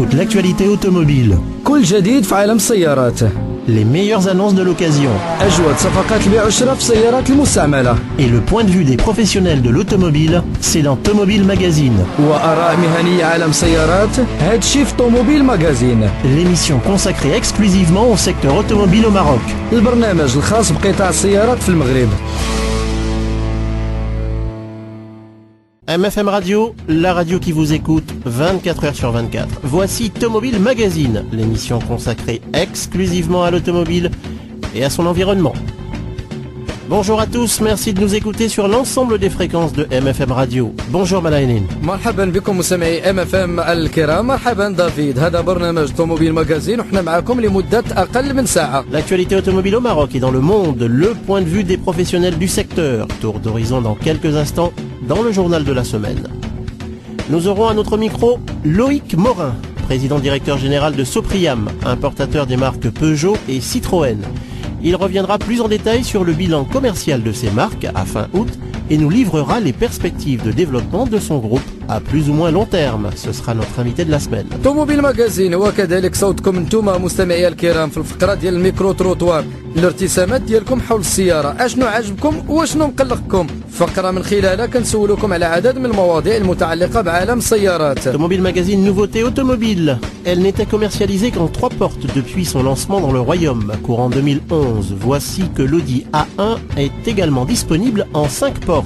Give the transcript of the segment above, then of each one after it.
toute l'actualité automobile. كل جديد في عالم السيارات. Les meilleures annonces de l'occasion. أجود صفقات البيع والشراء في السيارات المستعملة. Et le point de vue des professionnels de l'automobile, c'est dans Tomobile Magazine. وآراء مهنية عالم السيارات، هادشي في طوموبيل ماغازين. L'émission consacrée exclusivement au secteur automobile au Maroc. البرنامج الخاص بقطاع السيارات في المغرب. MFM Radio, la radio qui vous écoute 24 heures sur 24. Voici Tomobile Magazine, l'émission consacrée exclusivement à l'automobile et à son environnement. Bonjour à tous, merci de nous écouter sur l'ensemble des fréquences de MFM Radio. Bonjour Malaïline. مرحبا بكم مستمعي MFM الكرام. مرحبا دافيد. هذا برنامج طوموبيل ماغازين وحنا معكم لمدة أقل من ساعة. L'actualité automobile au Maroc et dans le monde, le point de vue des professionnels du secteur. Tour d'horizon dans quelques instants dans le journal de la semaine. Nous aurons à notre micro Loïc Morin, président directeur général de Sopriam, importateur des marques Peugeot et Citroën. Il reviendra plus en détail sur le bilan commercial de ces marques à fin août et nous livrera les perspectives de développement de son groupe à plus ou moins long terme. Ce sera notre invité de la semaine. طوموبيل ماغازين وكذلك صوتكم انتم مستمعي الكرام في الفقرة ديال الميكرو تروتوار، الارتسامات ديالكم حول السيارة، اشنو عجبكم واشنو مقلقكم، فقرة من خلالها كنسولكم على عدد من المواضيع المتعلقة بعالم السيارات. Tomobile Magazine nouveauté automobile. Elle n'était commercialisée qu'en 3 portes depuis son lancement dans le Royaume, courant 2011. Voici que l'Audi A1 est également disponible en 5 portes.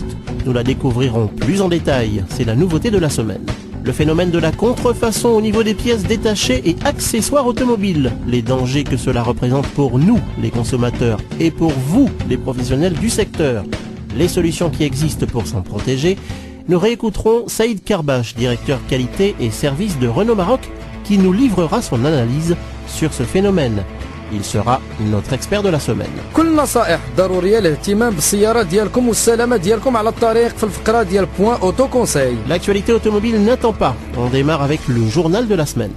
Nous la découvrirons plus en détail, c'est la nouveauté de la semaine. Le phénomène de la contrefaçon au niveau des pièces détachées et accessoires automobiles, les dangers que cela représente pour nous, les consommateurs, et pour vous, les professionnels du secteur, les solutions qui existent pour s'en protéger. Nous réécouterons Saïd Karbash, directeur qualité et service de Renault Maroc, qui nous livrera son analyse sur ce phénomène. Il sera notre expert de la semaine. كل نصائح ضرورية للاهتمام بالسيارة ديالكم والسلامة ديالكم على الطريق في الفقرة ديال بوان اوتو كونساي. L'actualité automobile n'attend pas. On démarre avec le journal de la semaine.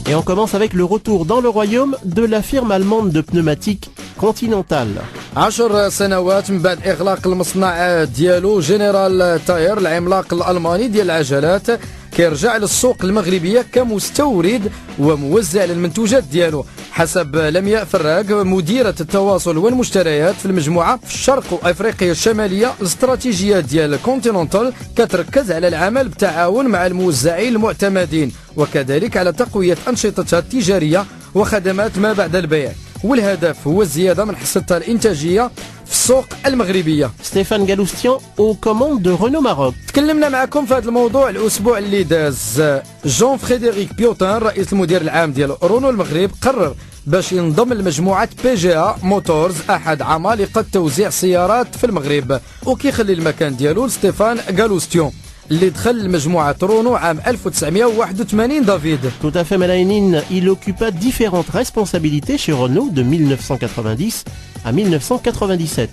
Et on commence avec le retour dans le royaume de la firme allemande de pneumatiques Continental. 10 سنوات من بعد إغلاق المصنع ديالو جنرال تاير العملاق الألماني ديال العجلات كيرجع للسوق المغربية كمستورد وموزع للمنتوجات ديالو. حسب لمياء فراق مديرة التواصل والمشتريات في المجموعة في الشرق وأفريقيا الشمالية، الاستراتيجية ديال كونتيننتال كتركز على العمل بالتعاون مع الموزعين المعتمدين وكذلك على تقوية أنشطتها التجارية وخدمات ما بعد البيع، والهدف هو الزيادة من حصتها الإنتاجية في السوق المغربية. Stéphane Galoustian aux commandes de Renault Maroc. تكلمنا معكم في هذا الموضوع الأسبوع اللي داز. جون فريدريك بيوتن رئيس المدير العام ديال رونو المغرب قرر باش ينضم لمجموعة PGA موتورز، أحد عمالقة توزيع السيارات في المغرب، وكيخلي المكان ديالو لستيفان غالوستيون اللي دخل المجموعة رونو عام 1981. دافيد. Tout à fait Malaïnine, il occupa différentes responsabilités chez Renault de 1990 à 1997.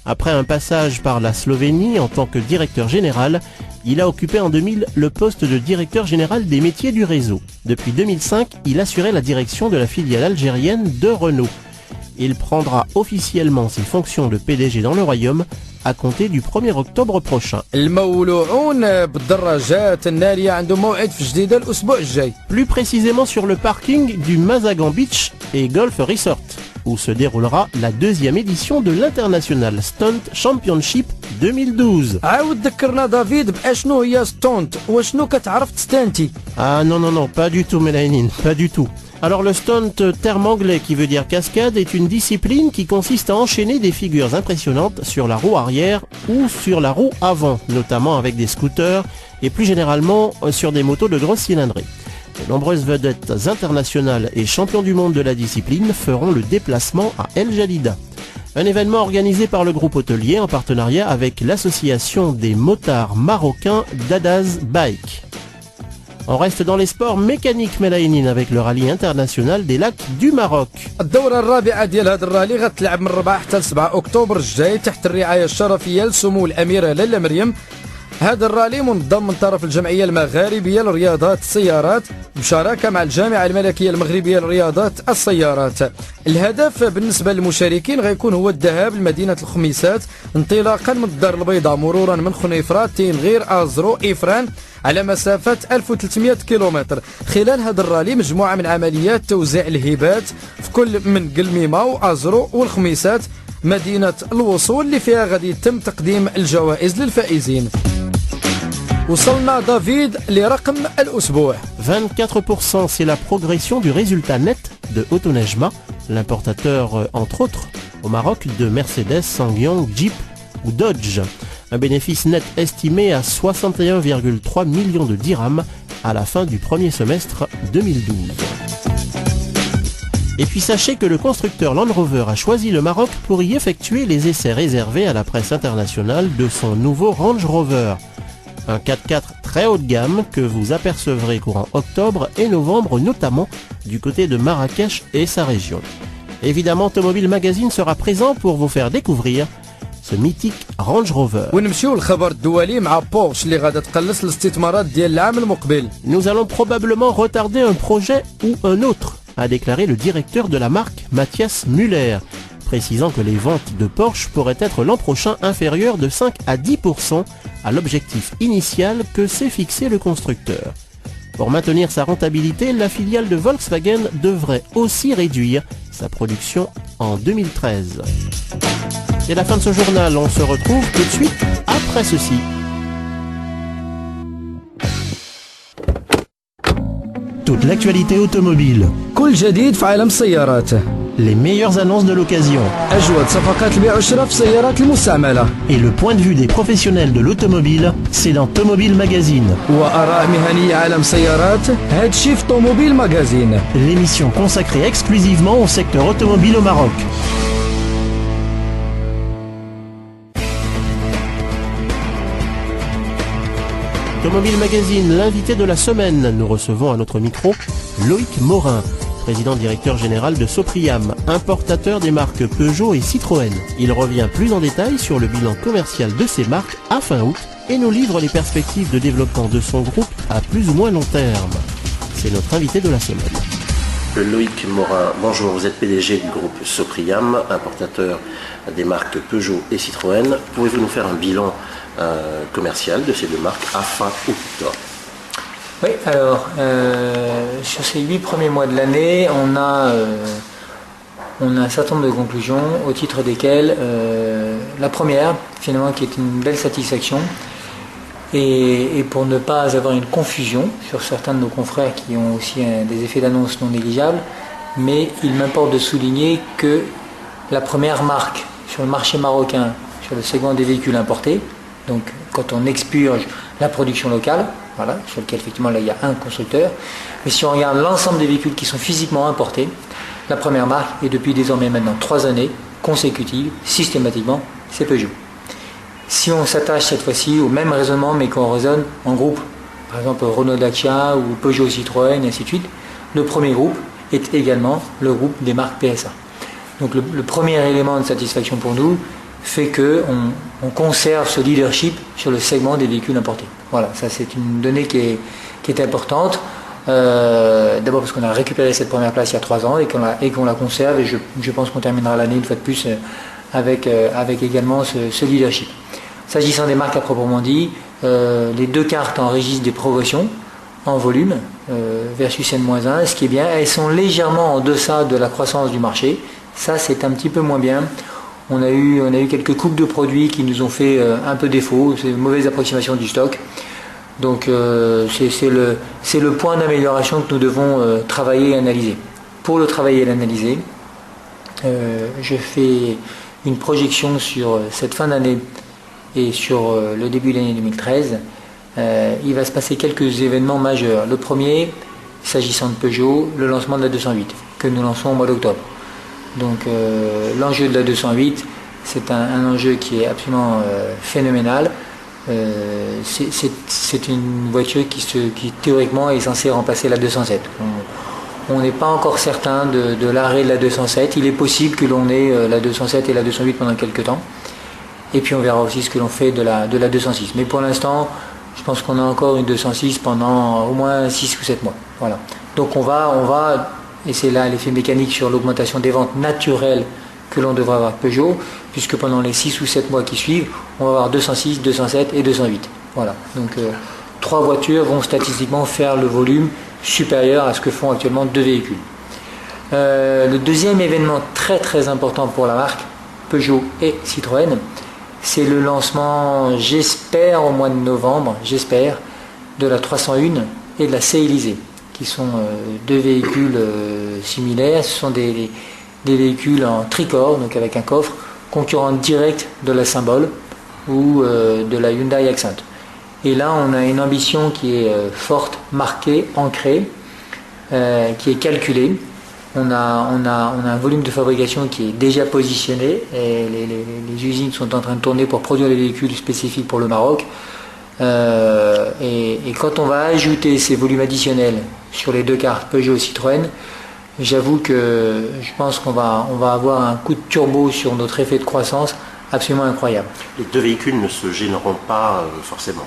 Après un passage par la Slovénie en tant que directeur général, il a occupé en 2000 le poste de directeur général des métiers du réseau. Depuis 2005, il assurait la direction de la filiale algérienne de Renault. Il prendra officiellement ses fonctions de PDG dans le Royaume à compter du 1er octobre prochain. المولوعون بالدراجات النارية عندهم موعد في جديدة الأسبوع الجاي. Plus précisément sur le parking du Mazagan Beach et Golf Resort, où se déroulera la 2e édition de l'International Stunt Championship 2012. عاود ذكرنا دافيد بأشنو هي ستونت وشنو كتعرف تستانتي. Ah non, pas du tout Mélaïnine, pas du tout. Alors le stunt, terme anglais qui veut dire cascade, est une discipline qui consiste à enchaîner des figures impressionnantes sur la roue arrière ou sur la roue avant, notamment avec des scooters et plus généralement sur des motos de grosse cylindrée. De nombreuses vedettes internationales et champions du monde de la discipline feront le déplacement à El Jalida. Un événement organisé par le groupe hôtelier en partenariat avec l'association des motards marocains Dadaz Bike. On reste dans les sports mécaniques Mélaïnine avec le rallye international des lacs du Maroc. الدورة الرابعة ديال هذا الرالي غتلعب من 4 حتى 7 أكتوبر الجاي تحت الرعاية الشرفية لسمو الأميرة لاله مريم. هذا الرالي منظم من طرف الجمعية المغاربية لرياضات السيارات بشراكة مع الجامعة الملكية المغربية لرياضات السيارات. الهدف بالنسبة للمشاركين غيكون هو الذهاب لمدينة الخميسات انطلاقا من الدار البيضاء مرورا من خنيفرة تينغير أزرو إفران على مسافة 1300 كيلومتر. خلال هذا الرالي مجموعة من عمليات توزيع الهبات في كل من قلميمة وأزرو والخميسات مدينة الوصول اللي فيها غادي يتم تقديم الجوائز للفائزين. وصلنا دافيد لرقم الأسبوع. 24%, c'est la progression du résultat net de Autonejma, l'importateur entre autres au Maroc de Mercedes, Sangyong, Jeep ou Dodge. Un bénéfice net estimé à 61,3 millions de dirhams à la fin du premier semestre 2012. Et puis sachez que le constructeur Land Rover a choisi le Maroc pour y effectuer les essais réservés à la presse internationale de son nouveau Range Rover. Un 4x4 très haut de gamme que vous apercevrez courant octobre et novembre, notamment du côté de Marrakech et sa région. Évidemment, Automobile Magazine sera présent pour vous faire découvrir ce mythique Range Rover. ونمشيو للخبر الدولي مع بورش اللي غادا تقلص الاستثمارات ديال العام المقبل. Nous allons probablement retarder un projet ou un autre, a déclaré le directeur de la marque Matthias Müller, précisant que les ventes de Porsche pourraient être l'an prochain inférieures de 5 à 10% à l'objectif initial que s'est fixé le constructeur. Pour maintenir sa rentabilité, la filiale de Volkswagen devrait aussi réduire sa production en 2013. C'est la fin de ce journal, on se retrouve tout de suite après ceci. Toute l'actualité automobile. كل جديد في عالم السيارات. Les meilleures annonces de l'occasion. أجود صفقات البيع والشراء في السيارات المستعملة. Et le point de vue des professionnels de l'automobile, c'est dans Automobile Magazine. وآراء مهنية عالم السيارات هادشي في طوموبيل ماغازين. L'émission consacrée exclusivement au secteur automobile au Maroc. Automobile Magazine, l'invité de la semaine. Nous recevons à notre micro Loïc Morin, président-directeur général de Sopriam, importateur des marques Peugeot et Citroën. Il revient plus en détail sur le bilan commercial de ces marques à fin août et nous livre les perspectives de développement de son groupe à plus ou moins long terme. C'est notre invité de la semaine. Loïc Morin, bonjour, vous êtes PDG du groupe Sopriam, importateur des marques Peugeot et Citroën. Pouvez-vous nous faire un bilan commercial de ces deux marques à fin août? Oui, alors, sur ces 8 premiers mois de l'année, on a un certain nombre de conclusions, au titre desquelles la première, finalement, qui est une belle satisfaction, et pour ne pas avoir une confusion sur certains de nos confrères qui ont aussi des effets d'annonce non négligeables, mais il m'importe de souligner que la première marque sur le marché marocain, sur le segment des véhicules importés, donc quand on expurge la production locale, voilà, sur lequel effectivement là il y a un constructeur, mais si on regarde l'ensemble des véhicules qui sont physiquement importés, la première marque est depuis désormais maintenant 3 années consécutives, systématiquement, c'est Peugeot. Si on s'attache cette fois-ci au même raisonnement mais qu'on raisonne en groupe, par exemple Renault Dacia ou Peugeot Citroën et ainsi de suite, le premier groupe est également le groupe des marques PSA. Donc le premier élément de satisfaction pour nous fait qu'on conserve ce leadership sur le segment des véhicules importés. Voilà, ça c'est une donnée qui est importante. D'abord parce qu'on a récupéré cette première place il y a 3 ans et qu'on la conserve, et je pense qu'on terminera l'année une fois de plus avec également ce leadership. S'agissant des marques à proprement dit, les deux cartes enregistrent des progressions en volume versus N-1. Ce qui est bien, elles sont légèrement en deçà de la croissance du marché. Ça c'est un petit peu moins bien. On a eu quelques coupes de produits qui nous ont fait un peu défaut, c'est une mauvaise approximation du stock. Donc c'est le point d'amélioration que nous devons travailler et analyser. Pour le travailler et l'analyser, je fais une projection sur cette fin d'année et sur le début de l'année 2013. Il va se passer quelques événements majeurs. Le premier, s'agissant de Peugeot, le lancement de la 208 que nous lançons au mois d'octobre. Donc l'enjeu de la 208, c'est un enjeu qui est absolument phénoménal. C'est une voiture qui théoriquement est censée remplacer la 207. On n'est pas encore certain de l'arrêt de la 207. Il est possible que l'on ait la 207 et la 208 pendant quelques temps. Et puis on verra aussi ce que l'on fait de la 206. Mais pour l'instant, je pense qu'on a encore une 206 pendant au moins 6 ou 7 mois. Voilà. Donc on va, et c'est là l'effet mécanique sur l'augmentation des ventes naturelles que l'on devra avoir Peugeot, puisque pendant les 6 ou 7 mois qui suivent, on va avoir 206, 207 et 208. Voilà. Donc 3 voitures vont statistiquement faire le volume supérieur à ce que font actuellement 2 véhicules. Le deuxième événement très très important pour la marque Peugeot et Citroën, c'est le lancement, j'espère au mois de novembre, de la 301 et de la C-Élysée, qui sont 2 véhicules similaires. Ce sont des véhicules en tricorps, donc avec un coffre, concurrent direct de la Symbol ou de la Hyundai Accent. Et là, on a une ambition qui est forte, marquée, ancrée, qui est calculée. On a un volume de fabrication qui est déjà positionné et les usines sont en train de tourner pour produire les véhicules spécifiques pour le Maroc. Et quand on va ajouter ces volumes additionnels sur les 2 cartes Peugeot et Citroën, j'avoue que je pense qu'on va avoir un coup de turbo sur notre effet de croissance absolument incroyable. Les 2 véhicules ne se gêneront pas forcément.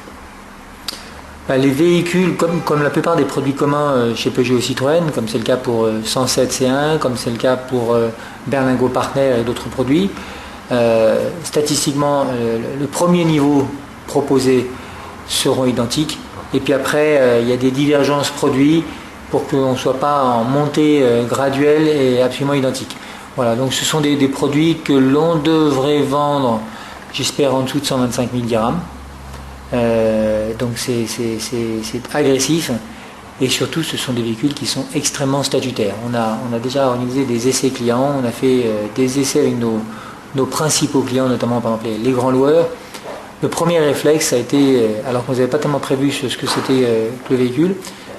Les véhicules, comme la plupart des produits communs chez Peugeot et Citroën, comme c'est le cas pour 107 C1, comme c'est le cas pour Berlingo Partner et d'autres produits, statistiquement, le premier niveau proposé seront identiques. Et puis après, il y a des divergences produits pour qu'on ne soit pas en montée graduelle et absolument identique. Voilà, donc ce sont des produits que l'on devrait vendre, j'espère, en dessous de 125 000 dirhams. Donc c'est agressif et surtout ce sont des véhicules qui sont extrêmement statutaires. On a déjà organisé des essais clients, on a fait des essais avec nos principaux clients, notamment par exemple les grands loueurs. Le premier réflexe a été, alors qu'on n'avait pas tellement prévu ce que c'était que le véhicule,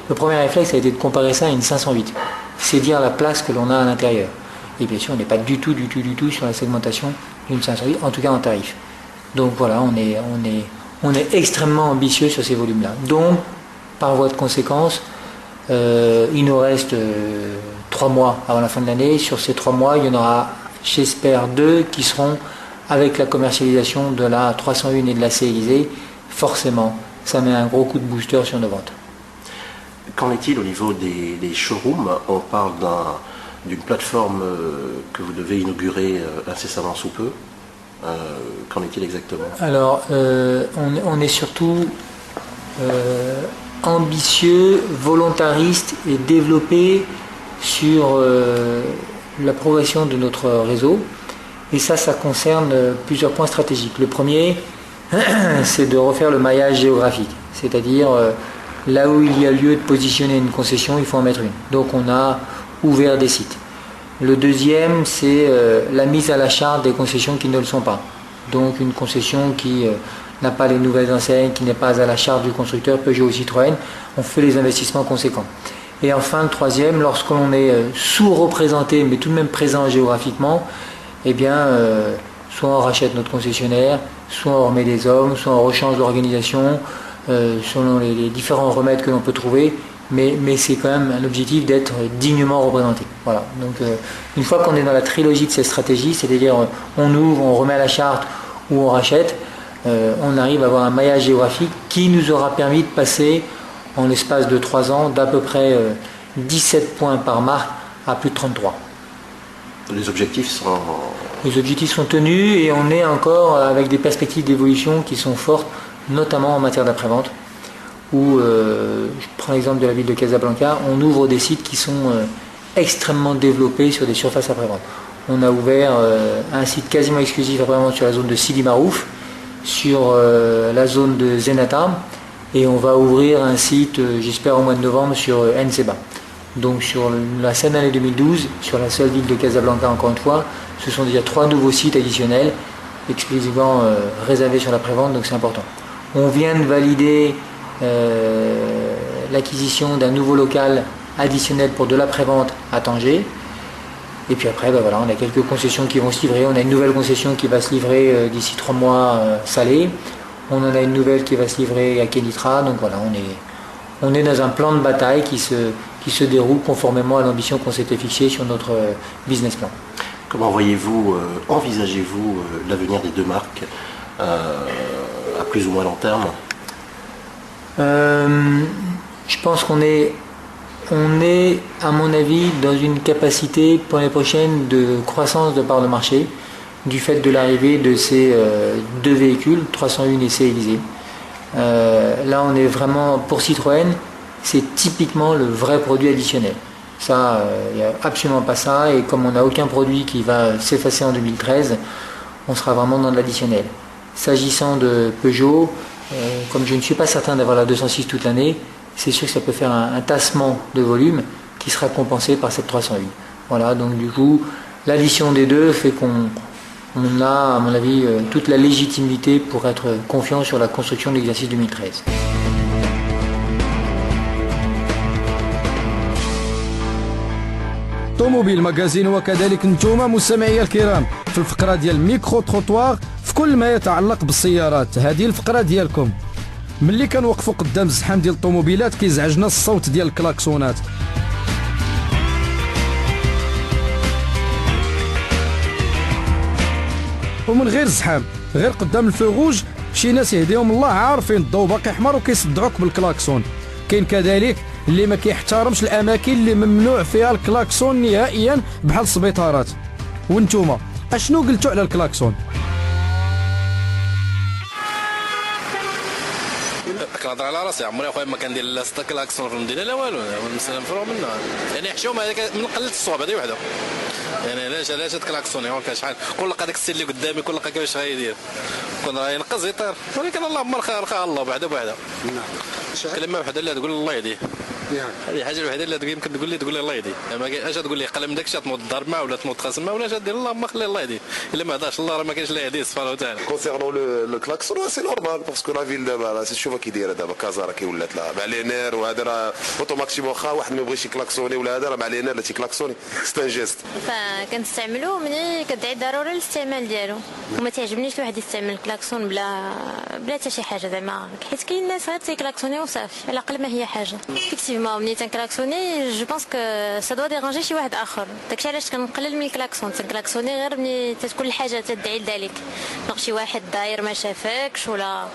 le premier réflexe a été de comparer ça à une 508. C'est dire la place que l'on a à l'intérieur. Et bien sûr on n'est pas du tout sur la segmentation d'une 508, en tout cas en tarif. Donc voilà, on est extrêmement ambitieux sur ces volumes-là. Donc, par voie de conséquence, il nous reste 3 mois avant la fin de l'année. Sur ces 3 mois, il y en aura, j'espère, 2 qui seront avec la commercialisation de la 301 et de la C-Élysée. Forcément, ça met un gros coup de booster sur nos ventes. Qu'en est-il au niveau des showrooms? On parle d'une plateforme que vous devez inaugurer incessamment sous peu. Qu'en est-il exactement? Alors, on est surtout ambitieux, volontariste et développé sur la progression de notre réseau. Et ça concerne plusieurs points stratégiques. Le premier, c'est de refaire le maillage géographique. C'est-à-dire, là où il y a lieu de positionner une concession, il faut en mettre une. Donc, on a ouvert des sites. Le deuxième, c'est la mise à la charte des concessions qui ne le sont pas. Donc une concession qui n'a pas les nouvelles enseignes, qui n'est pas à la charte du constructeur Peugeot ou Citroën, on fait les investissements conséquents. Et enfin, le troisième, lorsque l'on est sous-représenté, mais tout de même présent géographiquement, eh bien, soit on rachète notre concessionnaire, soit on remet des hommes, soit on rechange l'organisation, selon les différents remèdes que l'on peut trouver. Mais c'est quand même un objectif d'être dignement représenté. Voilà. Donc une fois qu'on est dans la trilogie de ces stratégies, c'est-à-dire on ouvre, on remet à la charte ou on rachète, on arrive à avoir un maillage géographique qui nous aura permis de passer en l'espace de 3 ans d'à peu près 17 points par marque à plus de 33. Les objectifs sont tenus et on est encore avec des perspectives d'évolution qui sont fortes, notamment en matière d'après-vente. Où, je prends l'exemple de la ville de Casablanca, on ouvre des sites qui sont extrêmement développés sur des surfaces après-vente. On a ouvert un site quasiment exclusif après-vente sur la zone de Sidi Marouf, sur la zone de Zenata, et on va ouvrir un site, j'espère au mois de novembre, sur Nseba. Donc sur la seule année 2012, sur la seule ville de Casablanca encore une fois, ce sont déjà 3 nouveaux sites additionnels, exclusivement réservés sur l'après-vente, donc c'est important. On vient de valider l'acquisition d'un nouveau local additionnel pour de l'après-vente à Tanger. Et puis après, voilà, on a quelques concessions qui vont se livrer. On a une nouvelle concession qui va se livrer d'ici 3 mois Salé. On en a une nouvelle qui va se livrer à Kenitra. Donc voilà, on est dans un plan de bataille qui se déroule conformément à l'ambition qu'on s'était fixée sur notre business plan. Comment envisagez-vous l'avenir des 2 marques à plus ou moins long terme? Je pense qu'on est, à mon avis, dans une capacité pour l'année prochaine de croissance de part de marché du fait de l'arrivée de ces deux véhicules, 301 et C-Élysée. Là, on est vraiment, pour Citroën, c'est typiquement le vrai produit additionnel. Ça, il n'y a absolument pas ça, et comme on n'a aucun produit qui va s'effacer en 2013, on sera vraiment dans de l'additionnel. S'agissant de Peugeot, comme je ne suis pas certain d'avoir la 206 toute l'année, c'est sûr que ça peut faire un tassement de volume qui sera compensé par cette 301. Voilà, donc du coup, l'addition des deux fait qu'on a, à mon avis, toute la légitimité pour être confiant sur la construction de l'exercice 2013. طوموبيل ماغازين وكذلك نتوما مستمعي الكرام في الفقره ديال ميكرو تروطوار في كل ما يتعلق بالسيارات. هذه الفقره ديالكم ملي كنوقفوا قدام الزحام ديال الطوموبيلات كيزعجنا الصوت ديال الكلاكسونات. ومن غير الزحام، غير قدام الفوغوج شي ناس يهديهم الله عارفين الضوء باقي احمر وكيصدعوك بالكلاكسون. كاين كذلك اللي ما كيحترمش الاماكن اللي ممنوع فيها الكلاكسون نهائيا بحال السبيطارات. وانتوما اشنو قلتوا على الكلاكسون؟ كنهضر على راسي عمري اخويا ما كندير لا ستا كلاكسون في المدينه لا والو، المساله مفروغ منها. يعني حشومه هذيك من قله الصواب هذه وحده. يعني علاش تكلاكسوني هكا شحال كل لقى داك السير اللي قدامي كل لقى كيفاش غايدير كون راه ينقز يطير، ولكن اللهم رخا الله بعدا بوحده. نعم كلمه وحده اللي تقول الله يهديه. هذه الحاجه الوحيده اللي يمكن تقول لي الله يهديه. ما اش تقول لي قلم داكشي تموت ضرب معاه ولا تموت خاصم معاه ولا اش دير اللهم خلي الله يهديه. الا ما هداش الله راه ما كاينش لا يهديه سبحانه وتعالى. كونسيرنون لو كلاكسون سي نورمال باسكو لا فيل دابا شوف كي دايره دابا كازا راه كي ولات لا مع لي نير وهذا راه اوتوماتيكمون واخا واحد ما يبغيش يكلاكسوني ولا هذا راه مع لي نير لا تيكلاكسوني سي ان جيست. فكنستعملو ملي كدعي ضروري الاستعمال ديالو، وما تعجبنيش الواحد يستعمل الكلاكسون بلا حتى شي حاجه زعما، حيت كاين الناس غير تيكلاكسوني وصافي على الاقل ما هي حاجه. فيكتيفمون ملي تنكلاكسوني جو بونس كو سا دوا ديرانجي شي واحد اخر، داكشي علاش كنقلل من الكلاكسون. تنكلاكسوني غير ملي تكون الحاجه تدعي لذلك، دونك شي واحد داير ما شافكش ولا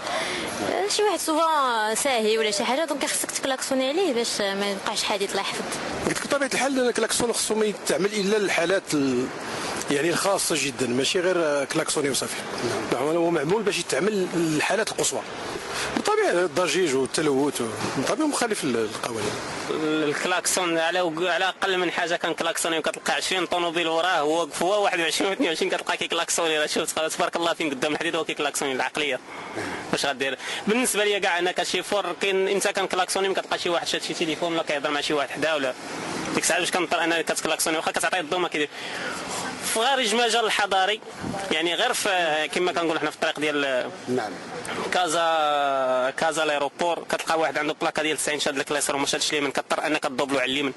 شي واحد سوفون ساهي ولا شي حاجه، دونك خصك تكلاكسوني عليه باش ما يبقاش حادث الله يحفظ. قلت لك بطبيعه الحال الكلاكسون خصو ما يتعمل الا للحالات يعني الخاصه جدا، ماشي غير كلاكسوني وصافي. نعم هو معمول باش يتعمل للحالات القصوى. بالطبيعه الضجيج والتلوث بالطبيعه مخالف للقوانين. الكلاكسون على اقل من حاجه كنكلاكسوني وكتلقى 20 طوموبيل وراه هو واقف هو 21 و 22 كتلقى كيكلاكسوني. راه شوف تبارك الله فين قدام الحديد هو كيكلاكسوني. العقليه واش غدير؟ بالنسبه لي كاع انا كشيفور كاين انت كنكلاكسوني ما كتلقى شي واحد شاد شي تليفون ولا كيهضر مع شي واحد حدا ولا ديك الساعه باش كنضطر انا كتكلاكسوني واخا كتعطيه الضو ما كيدير. في غير المجال الحضاري يعني غير في كما كنقول حنا في الطريق ديال نعم كازا ليروبور كتلقى واحد عنده بلاكه ديال 90 شاد لك اليسار وما شادش اليمين، كضطر انك تدوبلو على اليمين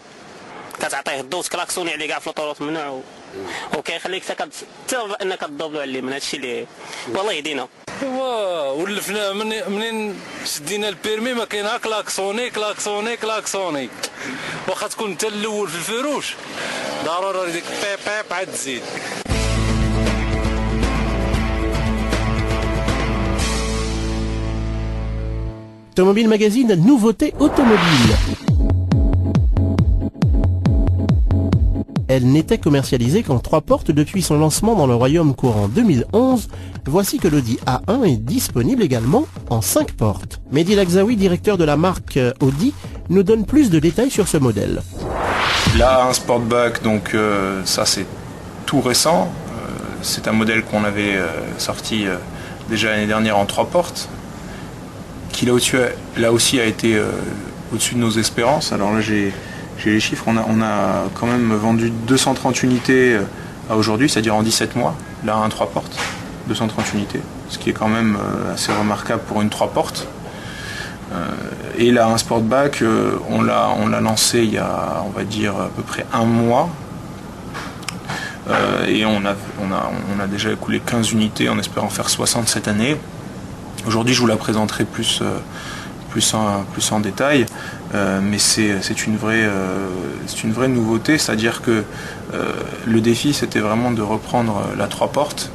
كتعطيه الضو تكلاكسوني عليه كاع في لوطوروط ممنوع وكيخليك حتى انك تدوبلو على اليمين. هادشي اللي والله يدينا ولفنا منين شدينا البيرمي ما كاينها كلاكسوني واخا تكون انت الاول في الفروش ضروري ديك بيب عاد تزيد. Automobile Magazine, nouveauté automobile. Elle n'était commercialisée qu'en 3 portes depuis son lancement dans le Royaume courant 2011. Voici que l'Audi A1 est disponible également en 5 portes. Mehdi Lagzaoui, directeur de la marque Audi, nous donne plus de détails sur ce modèle. Là, un Sportback, donc ça c'est tout récent. C'est un modèle qu'on avait sorti déjà l'année dernière en 3 portes, qui là aussi a été au-dessus de nos espérances. Alors là j'ai les chiffres, on a quand même vendu 230 unités à aujourd'hui, c'est-à-dire en 17 mois. Là un 3 portes, 230 unités, ce qui est quand même assez remarquable pour une 3 portes. Et là un Sportback, on l'a lancé il y a on va dire à peu près un mois. Et on a déjà écoulé 15 unités en espérant faire 60 cette année. Aujourd'hui je vous la présenterai plus en détail, mais c'est une vraie nouveauté, c'est-à-dire que le défi c'était vraiment de reprendre la 3 portes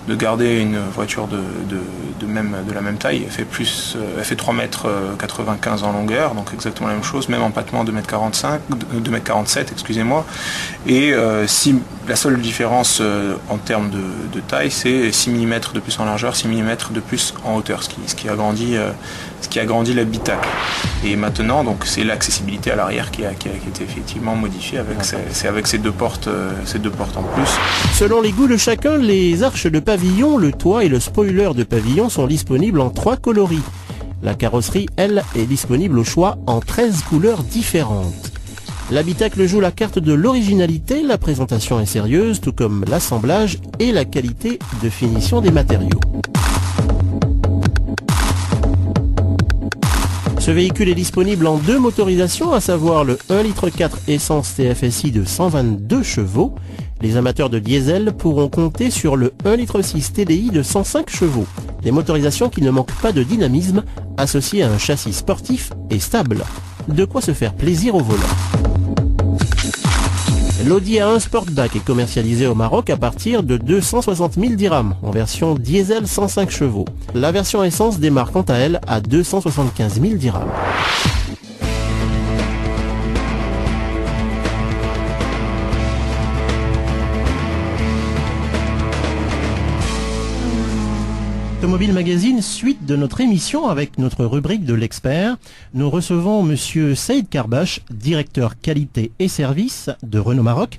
de garder une voiture de la même taille. Elle fait 3 mètres 95 en longueur, donc exactement la même chose, même empattement 2 mètres 47, excusez-moi. Et si la seule différence en termes de taille, c'est 6 mm de plus en largeur, 6 mm de plus en hauteur, ce qui agrandit l'habitacle. Et maintenant, donc, c'est l'accessibilité à l'arrière qui a été effectivement modifiée avec ces deux portes en plus. Selon les goûts de chacun, les arches de pavillon, le toit et le spoiler de pavillon sont disponibles en 3 coloris. La carrosserie, elle, est disponible au choix en 13 couleurs différentes. L'habitacle joue la carte de l'originalité, la présentation est sérieuse, tout comme l'assemblage et la qualité de finition des matériaux. Ce véhicule est disponible en 2 motorisations, à savoir le 1,4 litre essence TFSI de 122 chevaux. Les amateurs de diesel pourront compter sur le 1,6 litre TDI de 105 chevaux. Des motorisations qui ne manquent pas de dynamisme, associées à un châssis sportif et stable. De quoi se faire plaisir au volant. L'Audi A1 Sportback est commercialisé au Maroc à partir de 260 000 dirhams en version diesel 105 chevaux. La version essence démarre quant à elle à 275 000 dirhams. Automobile Magazine, suite de notre émission avec notre rubrique de l'expert. Nous recevons monsieur Saïd Karbash, directeur qualité et service de Renault Maroc,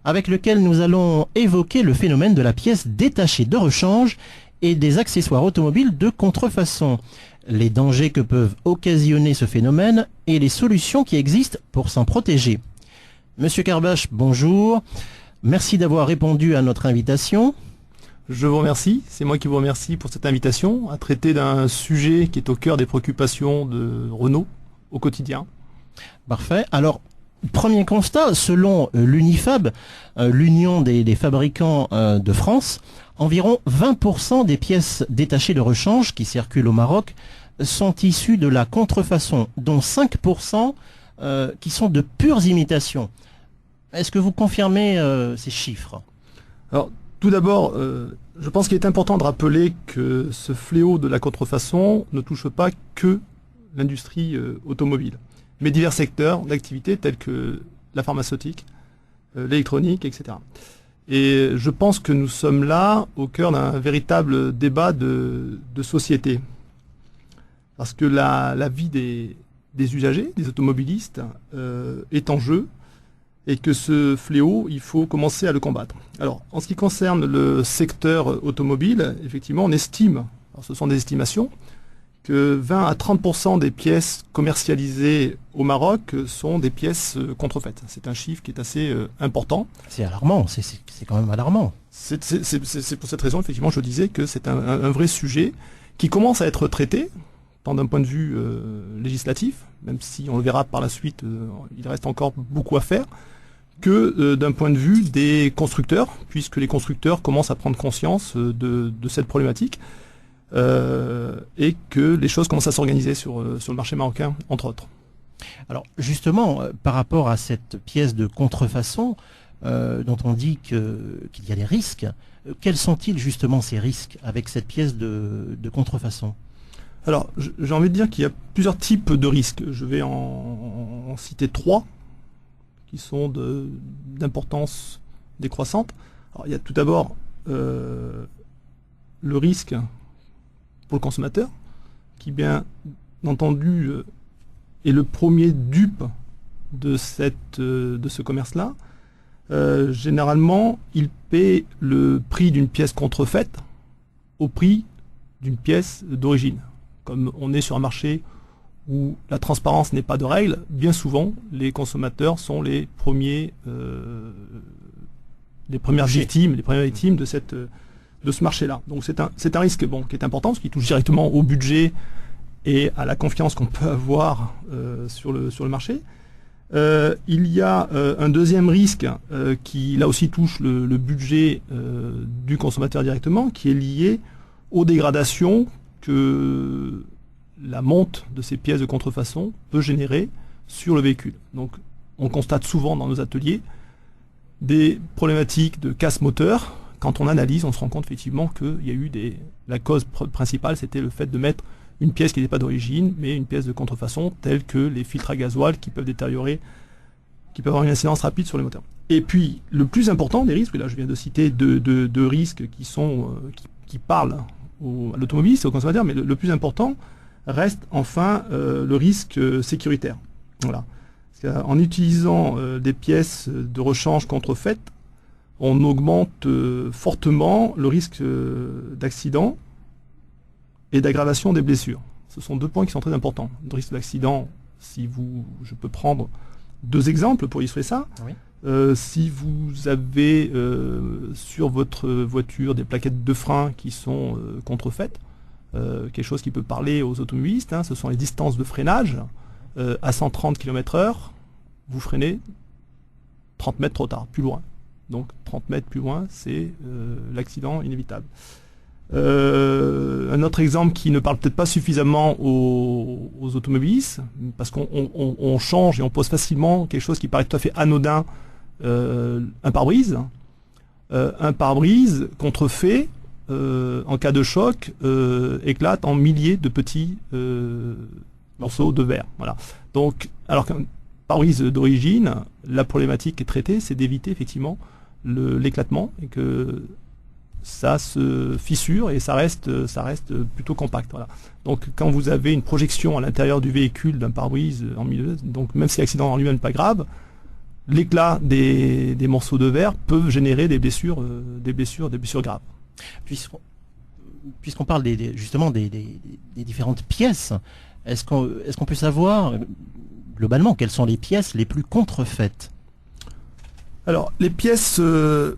avec lequel nous allons évoquer le phénomène de la pièce détachée de rechange et des accessoires automobiles de contrefaçon, les dangers que peuvent occasionner ce phénomène et les solutions qui existent pour s'en protéger. Monsieur Karbash, bonjour. Merci d'avoir répondu à notre invitation. Je vous remercie, c'est moi qui vous remercie pour cette invitation à traiter d'un sujet qui est au cœur des préoccupations de Renault au quotidien. Parfait. Alors, premier constat, selon l'Unifab, l'Union des fabricants de France, environ 20% des pièces détachées de rechange qui circulent au Maroc sont issues de la contrefaçon, dont 5% qui sont de pures imitations. Est-ce que vous confirmez ces chiffres ? Alors, tout d'abord, je pense qu'il est important de rappeler que ce fléau de la contrefaçon ne touche pas que l'industrie automobile, mais divers secteurs d'activité tels que la pharmaceutique, l'électronique, etc. Et je pense que nous sommes là au cœur d'un véritable débat de société. Parce que la vie des usagers, des automobilistes, est en jeu. Et que ce fléau, il faut commencer à le combattre. Alors, en ce qui concerne le secteur automobile, effectivement, on estime, alors ce sont des estimations, que 20 à 30% des pièces commercialisées au Maroc sont des pièces contrefaites. C'est un chiffre qui est assez important. C'est alarmant, c'est quand même alarmant. C'est pour cette raison, effectivement, je disais que c'est un vrai sujet qui commence à être traité, tant d'un point de vue législatif, même si on le verra par la suite, il reste encore beaucoup à faire, que d'un point de vue des constructeurs, puisque les constructeurs commencent à prendre conscience de cette problématique et que les choses commencent à s'organiser sur le marché marocain, entre autres. Alors justement, par rapport à cette pièce de contrefaçon dont on dit qu'il y a des risques, quels sont-ils justement ces risques avec cette pièce de contrefaçon ? Alors, j'ai envie de dire qu'il y a plusieurs types de risques. Je vais en citer 3 qui sont d'importance décroissante. Alors, il y a tout d'abord le risque pour le consommateur, qui bien entendu est le premier dupe de ce commerce-là. Généralement, il paie le prix d'une pièce contrefaite au prix d'une pièce d'origine. Comme on est sur un marché où la transparence n'est pas de règle, bien souvent, les consommateurs sont les premières victimes de ce marché-là. Donc c'est un risque qui est important, parce qu'il touche directement au budget et à la confiance qu'on peut avoir sur le marché. Il y a un deuxième risque qui, là aussi, touche le budget du consommateur directement, qui est lié aux dégradations que la monte de ces pièces de contrefaçon peut générer sur le véhicule. Donc on constate souvent dans nos ateliers des problématiques de casse moteur quand on analyse, on se rend compte effectivement qu'il y a eu la cause principale, c'était le fait de mettre une pièce qui n'était pas d'origine, mais une pièce de contrefaçon, telle que les filtres à gasoil qui peuvent détériorer, qui peuvent avoir une incidence rapide sur les moteurs. Et puis, le plus important des risques, et là je viens de citer deux risques qui parlent à l'automobiliste et au consommateur, mais le plus important reste enfin le risque sécuritaire. Voilà. En utilisant des pièces de rechange contrefaites, on augmente fortement le risque d'accident et d'aggravation des blessures. Ce sont 2 points qui sont très importants. Le risque d'accident, je peux prendre 2 exemples pour illustrer ça. Oui. Si vous avez sur votre voiture des plaquettes de frein qui sont contrefaites, quelque chose qui peut parler aux automobilistes, ce sont les distances de freinage. À 130 km/h, vous freinez 30 mètres trop tard, plus loin. Donc 30 mètres plus loin, c'est l'accident inévitable. Un autre exemple qui ne parle peut-être pas suffisamment aux automobilistes, parce qu'on change et on pose facilement quelque chose qui paraît tout à fait anodin, un pare-brise. Un pare-brise contrefait, en cas de choc, éclate en milliers de petits morceaux de verre. Voilà. Donc, alors qu'un pare-brise d'origine, la problématique est traitée, c'est d'éviter effectivement l'éclatement et que ça se fissure et ça reste plutôt compact. Voilà. Donc quand vous avez une projection à l'intérieur du véhicule d'un pare-brise en milieu, donc même si l'accident en lui-même n'est pas grave, l'éclat des morceaux de verre peuvent générer des blessures graves. Puisqu'on parle justement des différentes pièces, est-ce qu'on peut savoir globalement quelles sont les pièces les plus contrefaites? Alors les pièces, ce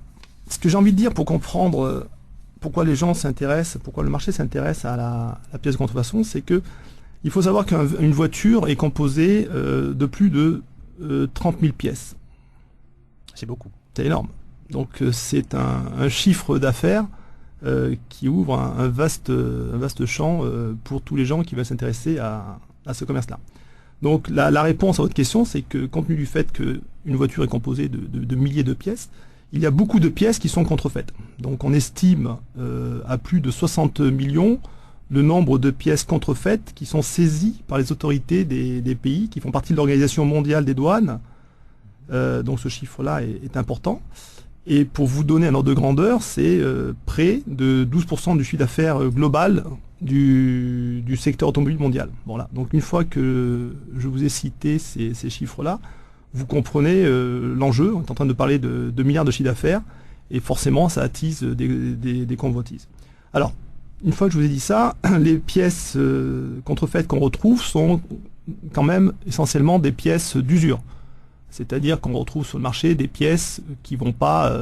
que j'ai envie de dire pour comprendre pourquoi les gens s'intéressent, pourquoi le marché s'intéresse à la pièce de contrefaçon, c'est que il faut savoir qu'une voiture est composée de plus de 30 000 pièces. C'est beaucoup. C'est énorme. Donc c'est un chiffre d'affaires qui ouvre un vaste champ pour tous les gens qui veulent s'intéresser à ce commerce-là. Donc la réponse à votre question, c'est que compte tenu du fait qu'une voiture est composée de milliers de pièces, il y a beaucoup de pièces qui sont contrefaites. Donc on estime à plus de 60 millions le nombre de pièces contrefaites qui sont saisies par les autorités des pays qui font partie de l'Organisation mondiale des douanes. Donc ce chiffre-là est important. Et pour vous donner un ordre de grandeur, c'est près de 12% du chiffre d'affaires global du secteur automobile mondial. Voilà. Donc une fois que je vous ai cité ces chiffres-là, vous comprenez l'enjeu. On est en train de parler de milliards de chiffre d'affaires et forcément ça attise des convoitises. Alors, une fois que je vous ai dit ça, les pièces contrefaites qu'on retrouve sont quand même essentiellement des pièces d'usure. C'est-à-dire qu'on retrouve sur le marché des pièces qui vont pas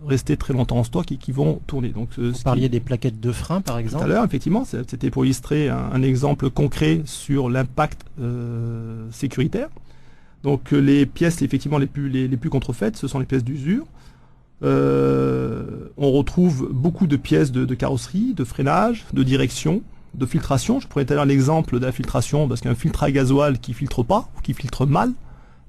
rester très longtemps en stock et qui vont tourner. Donc, vous parliez des plaquettes de frein, par exemple. Tout à l'heure, effectivement, c'était pour illustrer un exemple concret sur l'impact sécuritaire. Donc les pièces effectivement les plus contrefaites, ce sont les pièces d'usure. On retrouve beaucoup de pièces de carrosserie, de freinage, de direction, de filtration. Je pourrais donner l'exemple de la filtration parce qu'un filtre à gasoil qui filtre pas ou qui filtre mal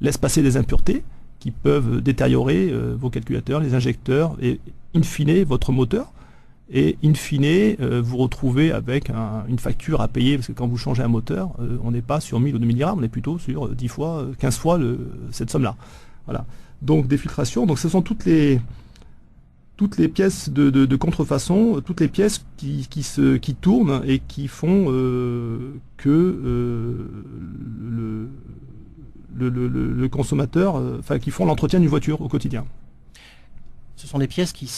laisse passer des impuretés qui peuvent détériorer vos calculateurs, les injecteurs et in fine votre moteur. Et in fine, vous retrouvez avec une facture à payer, parce que quand vous changez un moteur, on n'est pas sur 1000 ou 2000 grammes, on est plutôt sur 10 fois, 15 fois cette somme-là. Voilà. Donc des filtrations, donc ce sont toutes les pièces de contrefaçon, toutes les pièces qui tournent et qui font que le consommateur, qui font l'entretien d'une voiture au quotidien. Ce sont des pièces qui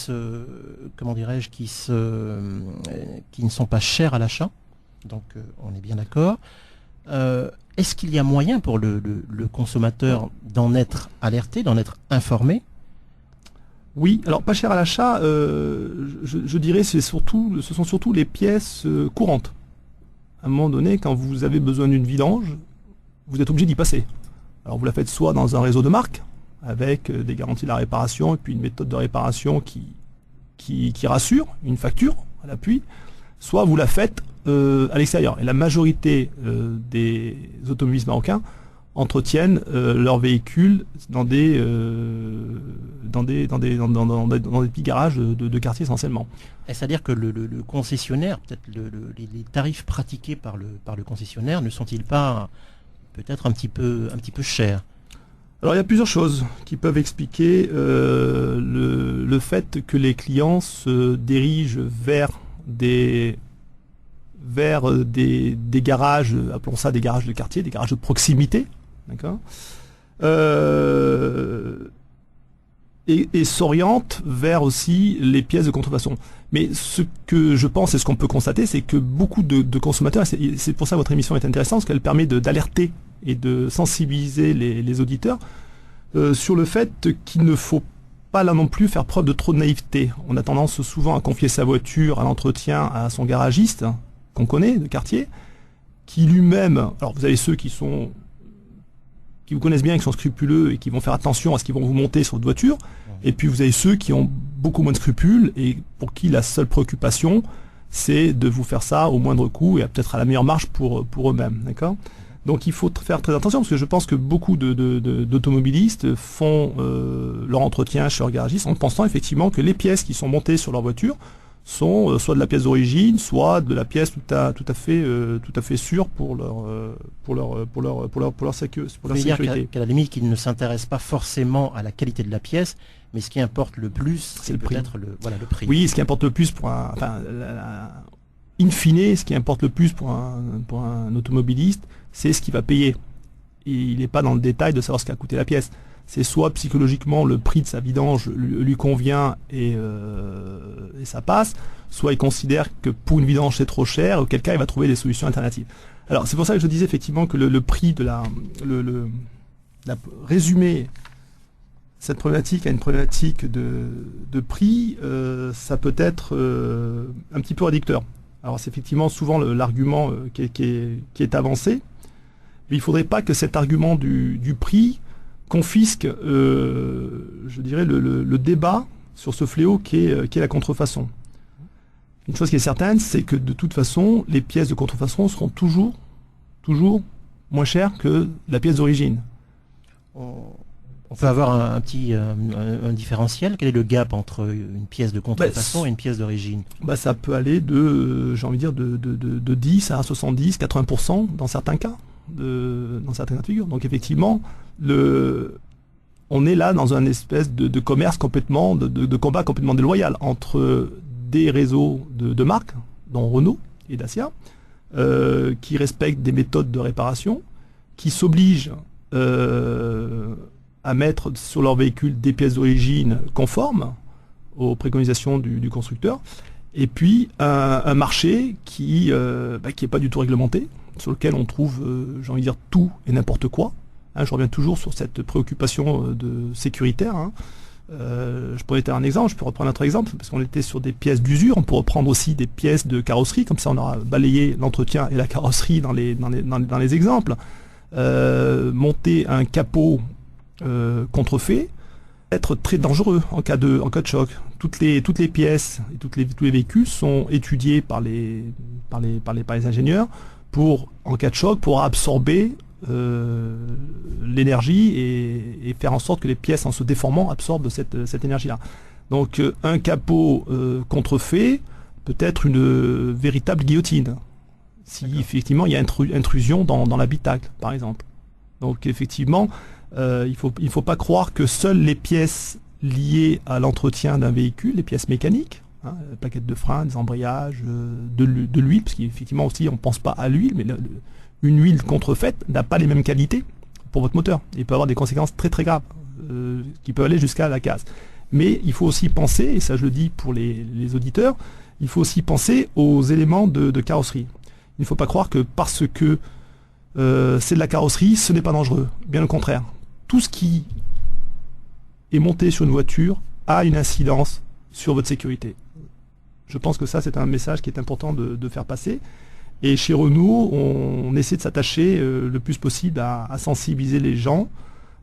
ne sont pas chères à l'achat, donc on est bien d'accord. Est-ce qu'il y a moyen pour le consommateur d'en être alerté, d'en être informé? Oui, alors pas cher à l'achat, je dirais ce sont surtout les pièces courantes. À un moment donné, quand vous avez besoin d'une vidange, vous êtes obligé d'y passer. Alors vous la faites soit dans un réseau de marques, avec des garanties de la réparation et puis une méthode de réparation qui rassure, une facture à l'appui, soit vous la faites à l'extérieur. Et la majorité des automobilistes marocains entretiennent leurs véhicules dans des petits garages de quartier essentiellement. C'est-à-dire que le concessionnaire, peut-être les tarifs pratiqués par le concessionnaire ne sont-ils pas peut-être un petit peu chers? Alors il y a plusieurs choses qui peuvent expliquer le fait que les clients se dirigent vers des garages, appelons ça des garages de quartier, des garages de proximité, d'accord, et s'orientent vers aussi les pièces de contrefaçon. Mais ce que je pense et ce qu'on peut constater, c'est que beaucoup de consommateurs, et c'est pour ça que votre émission est intéressante, parce qu'elle permet d'alerter et de sensibiliser les auditeurs sur le fait qu'il ne faut pas là non plus faire preuve de trop de naïveté. On a tendance souvent à confier sa voiture à l'entretien à son garagiste, qu'on connaît, de quartier, qui lui-même, alors vous avez ceux qui vous connaissent bien, qui sont scrupuleux et qui vont faire attention à ce qu'ils vont vous monter sur votre voiture, et puis vous avez ceux qui ont beaucoup moins de scrupules et pour qui la seule préoccupation c'est de vous faire ça au moindre coût et peut-être à la meilleure marge pour eux-mêmes, d'accord. Donc il faut faire très attention parce que je pense que beaucoup d'automobilistes font leur entretien chez leur garagiste en pensant effectivement que les pièces qui sont montées sur leur voiture sont soit de la pièce d'origine, soit de la pièce tout à fait sûre pour leur sécurité. Qu'à la limite, qu'ils ne s'intéressent pas forcément à la qualité de la pièce, mais ce qui importe le plus, c'est peut-être le prix. Oui, ce qui importe le plus in fine, ce qui importe le plus pour un automobiliste, c'est ce qu'il va payer. Et il n'est pas dans le détail de savoir ce qu'a coûté la pièce. C'est soit psychologiquement le prix de sa vidange lui convient et ça passe, soit il considère que pour une vidange c'est trop cher, auquel cas il va trouver des solutions alternatives. Alors c'est pour ça que je disais effectivement que le prix de résumer cette problématique à une problématique de prix, ça peut être un petit peu réducteur. Alors c'est effectivement souvent l'argument qui est avancé, mais il ne faudrait pas que cet argument du prix confisque, je dirais, le débat sur ce fléau qui est la contrefaçon. Une chose qui est certaine, c'est que de toute façon, les pièces de contrefaçon seront toujours moins chères que la pièce d'origine. On peut avoir un différentiel. Quel est le gap entre une pièce de contrefaçon et une pièce d'origine? Ça peut aller de 10 à 70, 80% dans certains cas. Dans certaines figures. Donc effectivement, on est là dans une espèce de commerce complètement, de combat complètement déloyal entre des réseaux de marques, dont Renault et Dacia, qui respectent des méthodes de réparation, qui s'obligent à mettre sur leur véhicule des pièces d'origine conformes aux préconisations du constructeur, et puis un marché qui est pas du tout réglementé, sur lequel on trouve, j'ai envie de dire, tout et n'importe quoi. Je reviens toujours sur cette préoccupation sécuritaire. Je pourrais être un exemple, je peux reprendre un autre exemple, parce qu'on était sur des pièces d'usure, on peut reprendre aussi des pièces de carrosserie, comme ça on aura balayé l'entretien et la carrosserie dans les exemples. Monter un capot contrefait, être très dangereux en cas de choc. Toutes les pièces et tous les véhicules sont étudiés par les ingénieurs pour, en cas de choc, pour absorber l'énergie et faire en sorte que les pièces, en se déformant, absorbent cette énergie-là. Donc un capot contrefait peut être une véritable guillotine, si effectivement il y a intrusion dans l'habitacle, par exemple. Donc effectivement, il faut pas croire que seules les pièces liées à l'entretien d'un véhicule, les pièces mécaniques, plaquettes de frein, des embrayages, de l'huile, parce qu'effectivement aussi on ne pense pas à l'huile, mais une huile contrefaite n'a pas les mêmes qualités pour votre moteur. Il peut avoir des conséquences très très graves, qui peuvent aller jusqu'à la casse. Mais il faut aussi penser, et ça je le dis pour les auditeurs, il faut aussi penser aux éléments de carrosserie. Il ne faut pas croire que parce que c'est de la carrosserie, ce n'est pas dangereux. Bien au contraire. Tout ce qui est monté sur une voiture a une incidence sur votre sécurité. Je pense que ça, c'est un message qui est important de faire passer. Et chez Renault, on essaie de s'attacher le plus possible à sensibiliser les gens,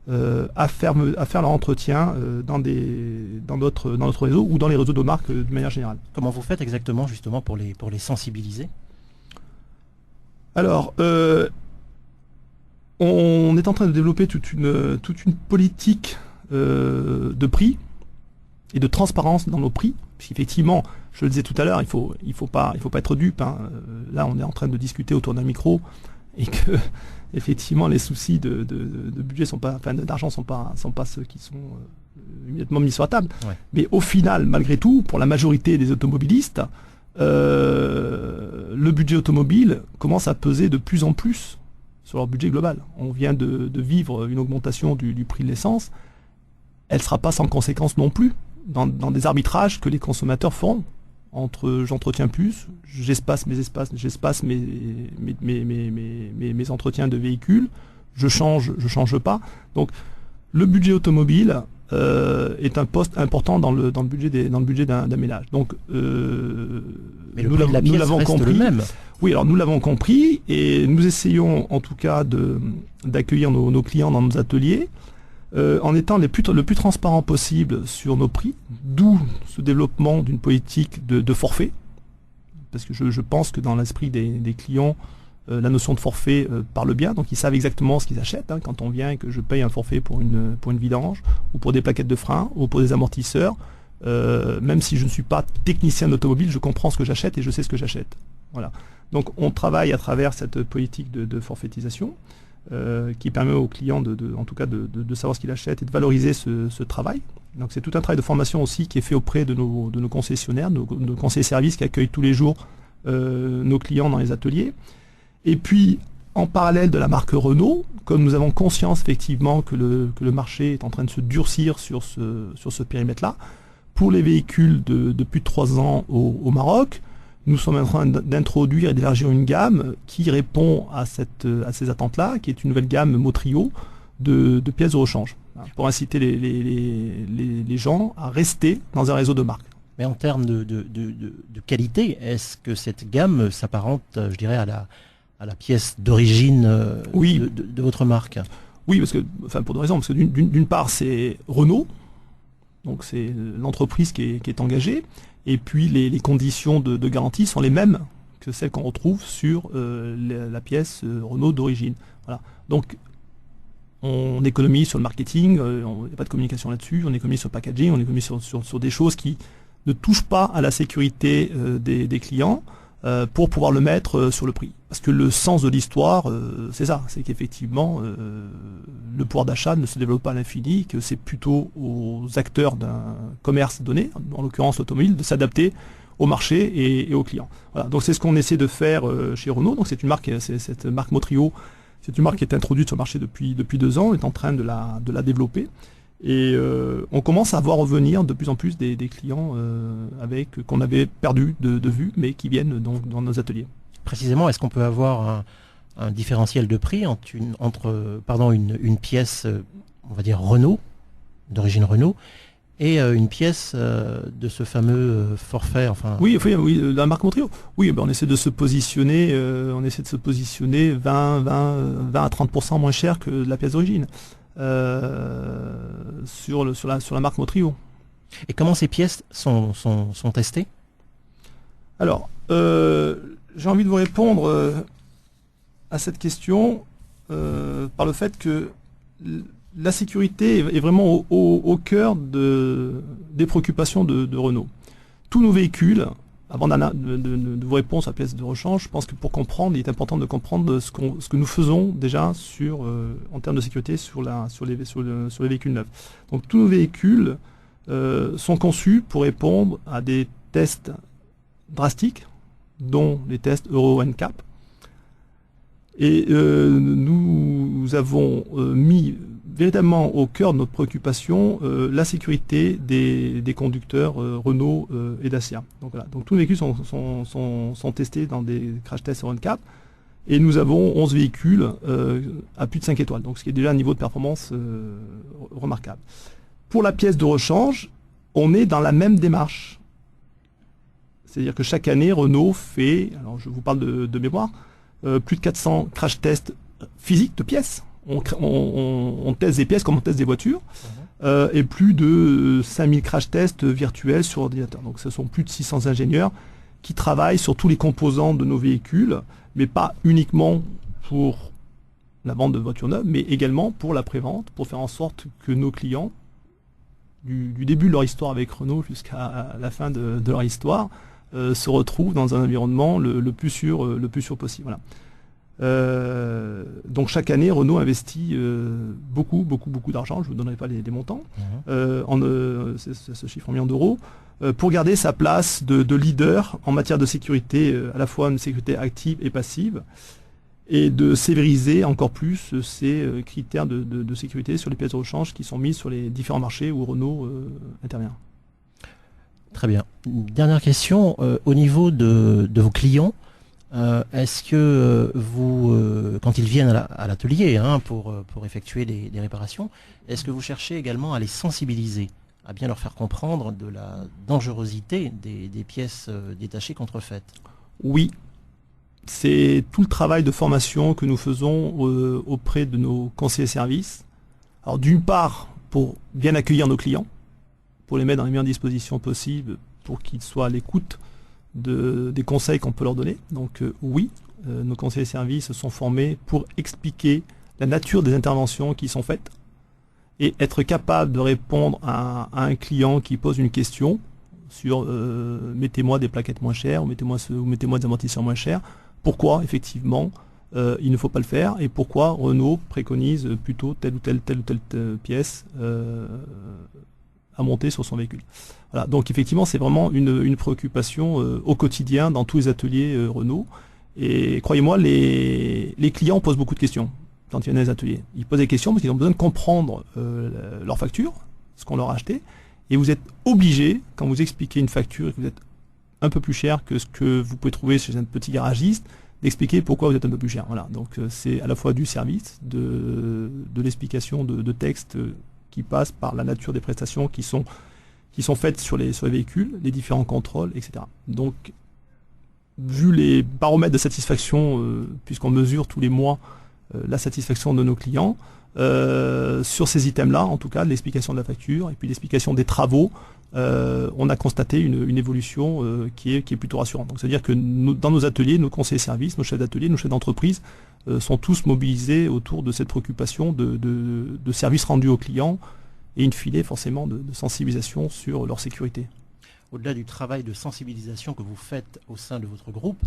à faire leur entretien dans notre réseau ou dans les réseaux de marque de manière générale. Comment vous faites exactement justement pour les sensibiliser? Alors, On est en train de développer toute une politique de prix et de transparence dans nos prix. Puisqu'effectivement, je le disais tout à l'heure, il faut pas être dupe. Hein. Là, on est en train de discuter autour d'un micro et que effectivement les soucis de budget d'argent sont pas ceux qui sont immédiatement mis sur la table. Ouais. Mais au final, malgré tout, pour la majorité des automobilistes, le budget automobile commence à peser de plus en plus sur leur budget global. On vient de vivre une augmentation du prix de l'essence. Elle ne sera pas sans conséquence non plus dans des arbitrages que les consommateurs feront entre j'entretiens plus, j'espace mes entretiens de véhicules, je change pas. Donc le budget automobile est un poste important dans le budget d'un ménage. Donc mais nous l'avons compris. Le même. Oui, alors nous l'avons compris et nous essayons en tout cas d'accueillir nos clients dans nos ateliers en étant le plus transparent possible sur nos prix, d'où ce développement d'une politique de forfait, parce que je pense que dans l'esprit des clients, la notion de forfait parle bien, donc ils savent exactement ce qu'ils achètent. Hein, quand on vient et que je paye un forfait pour une vidange, ou pour des plaquettes de frein, ou pour des amortisseurs, même si je ne suis pas technicien d'automobile, je comprends ce que j'achète et je sais ce que j'achète. Voilà. Donc on travaille à travers cette politique de forfaitisation, qui permet aux clients en tout cas de savoir ce qu'il achète et de valoriser ce travail. Donc c'est tout un travail de formation aussi qui est fait auprès de nos concessionnaires, nos conseillers services qui accueillent tous les jours nos clients dans les ateliers. Et puis en parallèle de la marque Renault, comme nous avons conscience effectivement que le marché est en train de se durcir sur ce périmètre-là, pour les véhicules de plus de 3 ans au Maroc, nous sommes en train d'introduire et d'élargir une gamme qui répond à ces attentes-là, qui est une nouvelle gamme Motrio de pièces de rechange, pour inciter les gens à rester dans un réseau de marques. Mais en termes de qualité, est-ce que cette gamme s'apparente, je dirais, à la pièce d'origine oui. de votre marque? Oui, parce que, pour deux raisons. Parce que d'une part, c'est Renault, donc c'est l'entreprise qui est engagée. Et puis les conditions de garantie sont les mêmes que celles qu'on retrouve sur la pièce Renault d'origine. Voilà. Donc on économise sur le marketing, il n'y a pas de communication là-dessus, on économise sur le packaging, on économise sur des choses qui ne touchent pas à la sécurité des clients pour pouvoir le mettre sur le prix. Parce que le sens de l'histoire, c'est ça, c'est qu'effectivement le pouvoir d'achat ne se développe pas à l'infini, que c'est plutôt aux acteurs d'un commerce donné, en l'occurrence l'automobile, de s'adapter au marché et aux clients. Voilà. Donc c'est ce qu'on essaie de faire chez Renault. Donc cette marque Motrio, c'est une marque qui est introduite sur le marché depuis 2 ans, on est en train de la développer. Et on commence à voir revenir de plus en plus des clients qu'on avait perdu de vue, mais qui viennent donc dans nos ateliers. Précisément, est-ce qu'on peut avoir un différentiel de prix entre une pièce, on va dire Renault, d'origine Renault, et une pièce de ce fameux forfait, enfin. Oui, la marque Motrio. Oui, on essaie de se positionner, 20 à 30% moins cher que la pièce d'origine sur la marque Motrio. Et comment ces pièces sont testées? Alors, j'ai envie de vous répondre à cette question par le fait que la sécurité est vraiment au cœur des préoccupations de Renault. Tous nos véhicules, avant de vous répondre à la pièce de rechange, je pense que pour comprendre, il est important de comprendre ce que nous faisons déjà en termes de sécurité sur les véhicules neufs. Donc tous nos véhicules sont conçus pour répondre à des tests drastiques, dont les tests Euro NCAP. Et nous avons mis véritablement au cœur de notre préoccupation la sécurité des conducteurs Renault et Dacia. Donc, voilà. Donc tous les véhicules sont testés dans des crash tests Euro NCAP. Et nous avons 11 véhicules à plus de 5 étoiles, donc ce qui est déjà un niveau de performance remarquable. Pour la pièce de rechange, on est dans la même démarche. C'est-à-dire que chaque année, Renault fait, alors je vous parle de mémoire, plus de 400 crash tests physiques de pièces. On teste des pièces comme on teste des voitures, et plus de 5000 crash tests virtuels sur ordinateur. Donc ce sont plus de 600 ingénieurs qui travaillent sur tous les composants de nos véhicules, mais pas uniquement pour la vente de voitures neuves, mais également pour la prévente, pour faire en sorte que nos clients, du début de leur histoire avec Renault jusqu'à la fin de leur histoire, se retrouvent dans un environnement le plus sûr possible. Voilà. Donc chaque année, Renault investit beaucoup d'argent, je ne vous donnerai pas les montants, ce chiffre en millions d'euros, pour garder sa place de leader en matière de sécurité, à la fois une sécurité active et passive, et de sévériser encore plus ces critères de sécurité sur les pièces de rechange qui sont mises sur les différents marchés où Renault intervient. Très bien. Dernière question, au niveau de vos clients, est-ce que vous, quand ils viennent à l'atelier pour effectuer des réparations, est-ce que vous cherchez également à les sensibiliser, à bien leur faire comprendre de la dangerosité des pièces détachées contrefaites? Oui. C'est tout le travail de formation que nous faisons auprès de nos conseillers services. Alors d'une part, pour bien accueillir nos clients, pour les mettre dans les meilleures dispositions possibles, pour qu'ils soient à l'écoute des conseils qu'on peut leur donner. Donc oui, nos conseillers services sont formés pour expliquer la nature des interventions qui sont faites et être capable de répondre à un client qui pose une question sur mettez-moi des plaquettes moins chères ou mettez-moi des amortisseurs moins chers. Pourquoi effectivement il ne faut pas le faire et pourquoi Renault préconise plutôt telle ou telle pièce à monter sur son véhicule. Voilà, donc effectivement c'est vraiment une préoccupation au quotidien dans tous les ateliers Renault. Et croyez-moi, les clients posent beaucoup de questions quand ils viennent dans les ateliers. Ils posent des questions parce qu'ils ont besoin de comprendre leur facture, ce qu'on leur a acheté. Et vous êtes obligé, quand vous expliquez une facture et que vous êtes un peu plus cher que ce que vous pouvez trouver chez un petit garagiste, d'expliquer pourquoi vous êtes un peu plus cher. Voilà, donc c'est à la fois du service, de l'explication de texte qui passe par la nature des prestations qui sont faites sur les véhicules, les différents contrôles, etc. Donc, vu les baromètres de satisfaction, puisqu'on mesure tous les mois la satisfaction de nos clients, sur ces items-là, en tout cas, l'explication de la facture et puis l'explication des travaux, on a constaté une évolution qui est plutôt rassurante. Donc, c'est-à-dire que dans nos ateliers, nos conseillers services, nos chefs d'atelier, nos chefs d'entreprise sont tous mobilisés autour de cette préoccupation de services rendus aux clients et in fine, forcément, de sensibilisation sur leur sécurité. Au-delà du travail de sensibilisation que vous faites au sein de votre groupe,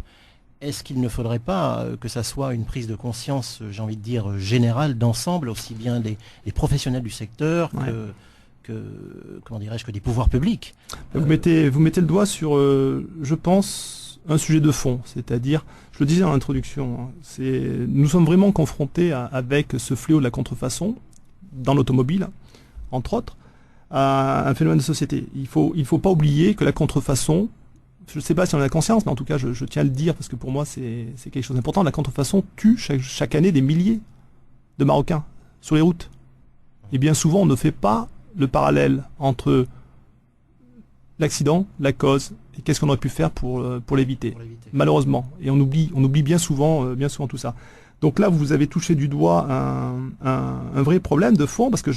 est-ce qu'il ne faudrait pas que ça soit une prise de conscience, j'ai envie de dire, générale, d'ensemble, aussi bien des professionnels du secteur que des pouvoirs publics? Vous mettez le doigt sur, je pense, un sujet de fond, c'est-à-dire, je le disais en introduction, nous sommes vraiment confrontés avec ce fléau de la contrefaçon dans l'automobile, entre autres, à un phénomène de société. Il faut pas oublier que la contrefaçon, je ne sais pas si on en a conscience, mais en tout cas je tiens à le dire parce que pour moi c'est quelque chose d'important, la contrefaçon tue chaque année des milliers de Marocains sur les routes. Et bien souvent on ne fait pas le parallèle entre l'accident, la cause, et qu'est-ce qu'on aurait pu faire pour l'éviter, malheureusement. Et on oublie bien souvent tout ça. Donc là, vous avez touché du doigt un vrai problème de fond, parce que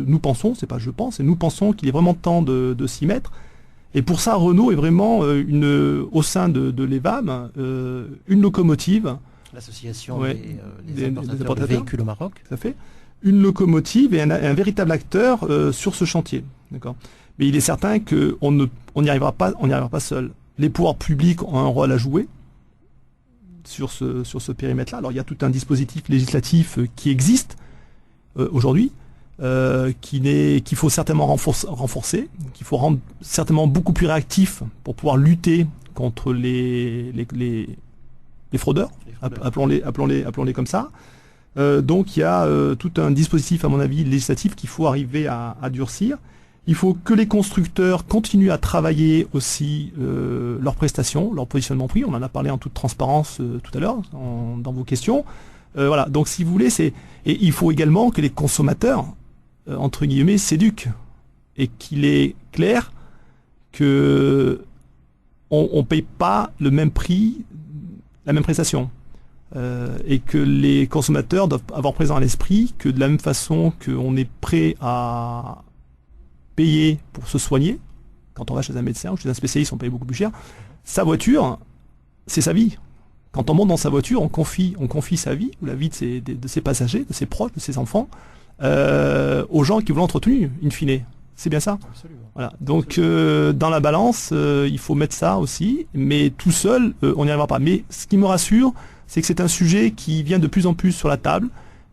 nous pensons, c'est pas je pense, et nous pensons qu'il est vraiment temps de s'y mettre. Et pour ça, Renault est vraiment au sein de l'EVAM, une locomotive. L'association des importateurs de véhicules au Maroc. Ça fait une locomotive et un véritable acteur sur ce chantier. D'accord. Mais il est certain qu'on n'y arrivera pas seul. Les pouvoirs publics ont un rôle à jouer sur ce périmètre-là. Alors il y a tout un dispositif législatif qui existe aujourd'hui, qu'il faut certainement renforcer, qu'il faut rendre certainement beaucoup plus réactif pour pouvoir lutter contre les fraudeurs, appelons-les comme ça. Donc il y a tout un dispositif, à mon avis, législatif qu'il faut arriver à durcir. Il faut que les constructeurs continuent à travailler aussi leurs prestations, leur positionnement prix. On en a parlé en toute transparence tout à l'heure dans vos questions. Voilà. Donc, si vous voulez, et il faut également que les consommateurs, entre guillemets, s'éduquent et qu'il est clair que on paye pas le même prix, la même prestation. Et que les consommateurs doivent avoir présent à l'esprit que de la même façon qu'on est prêt à payer pour se soigner, quand on va chez un médecin ou chez un spécialiste, on paye beaucoup plus cher. Sa voiture, c'est sa vie. Quand on monte dans sa voiture, on confie sa vie, ou la vie de ses passagers, de ses proches, de ses enfants, aux gens qui vont l'entretenir, in fine. C'est bien ça. Absolument. Voilà. Donc dans la balance, il faut mettre ça aussi, mais tout seul, on n'y arrivera pas. Mais ce qui me rassure, c'est que c'est un sujet qui vient de plus en plus sur la table.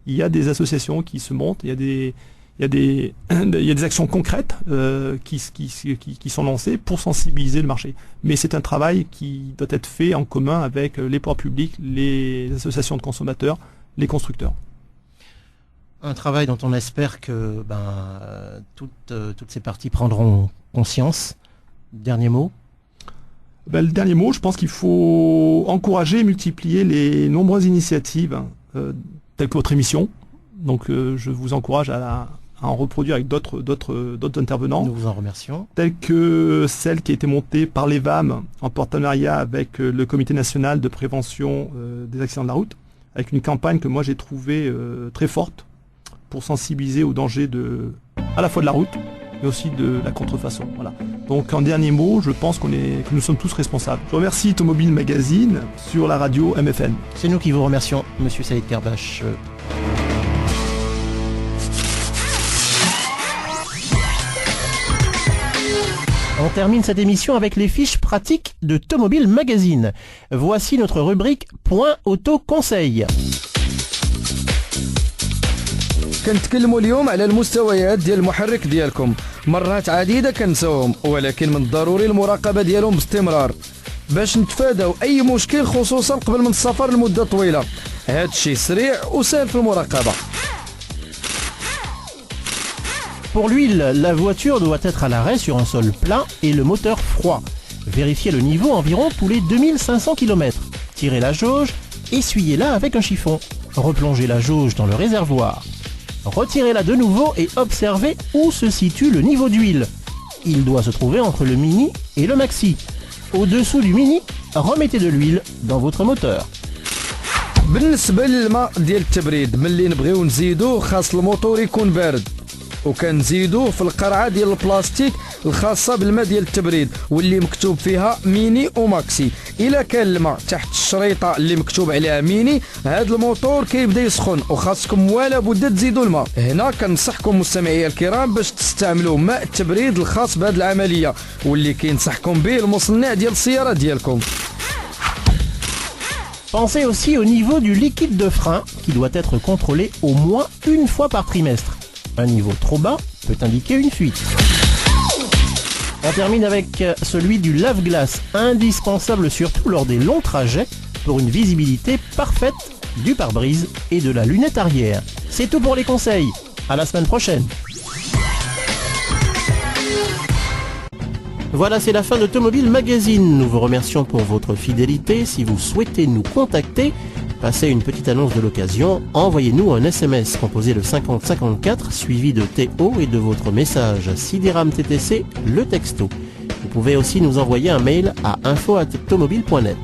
Il y a des associations qui se montent, il y a des actions concrètes qui sont lancées pour sensibiliser le marché. Mais c'est un travail qui doit être fait en commun avec les pouvoirs publics, les associations de consommateurs, les constructeurs. Un travail dont on espère que toutes ces parties prendront conscience. Dernier mot. Le dernier mot, je pense qu'il faut encourager et multiplier les nombreuses initiatives telles que votre émission. Donc je vous encourage à en reproduire avec d'autres intervenants. Nous vous en remercions. Telles que celle qui a été montée par l'EVAM en partenariat avec le Comité national de prévention des accidents de la route, avec une campagne que moi j'ai trouvée très forte pour sensibiliser aux dangers à la fois de la route et aussi de la contrefaçon. Voilà. Donc en dernier mot, je pense que nous sommes tous responsables. Je remercie Automobile Magazine sur la radio MFN. C'est nous qui vous remercions, Monsieur Saïd Kerbache. On termine cette émission avec les fiches pratiques de Automobile Magazine. Voici notre rubrique Point Auto Conseil. كنتكلموا اليوم على المستويات ديال المحرك ديالكم. مرات عديدة كنساوهم، ولكن من الضروري المراقبة ديالهم باستمرار باش نتفاداو أي مشكل، خصوصا قبل من السفر لمدة طويلة. هذا الشيء سريع وسهل في المراقبة. Pour l'huile, la voiture doit être à l'arrêt sur un sol plat et le moteur froid. Vérifiez le niveau environ tous les 2500 km. Tirez la jauge, essuyez-la avec un chiffon. Replongez la jauge dans le réservoir. Retirez-la de nouveau et observez où se situe le niveau d'huile. Il doit se trouver entre le mini et le maxi. Au-dessous du mini, remettez de l'huile dans votre moteur. بالنسبة للماء ديال التبريد، ملي نبغيو نزيدوه خاص الموتور يكون بارد، وكنزيدوه في القرعة ديال البلاستيك الخاصة بالماء ديال التبريد واللي مكتوب فيها ميني وماكسي. إلا كان الماء تحت الشريطة اللي مكتوب عليها ميني، هاد الموتور كيبدا يسخن وخاصكم ولا بد تزيدوا الماء. هنا كنصحكم مستمعي الكرام باش تستعملوا ماء التبريد الخاص بهاد العملية واللي كينصحكم به المصنع ديال السيارة ديالكم. Pensez aussi au niveau du liquide de frein qui doit être contrôlé au moins une fois par trimestre. Un niveau trop bas peut indiquer une fuite. On termine avec celui du lave-glace, indispensable surtout lors des longs trajets pour une visibilité parfaite du pare-brise et de la lunette arrière. C'est tout pour les conseils. À la semaine prochaine. Voilà, c'est la fin d'Automobile Magazine. Nous vous remercions pour votre fidélité. Si vous souhaitez nous contacter, passez une petite annonce de l'occasion. Envoyez-nous un SMS composé de 5054 suivi de TO et de votre message Sideram TTC, le texto. Vous pouvez aussi nous envoyer un mail à info@automobile.net.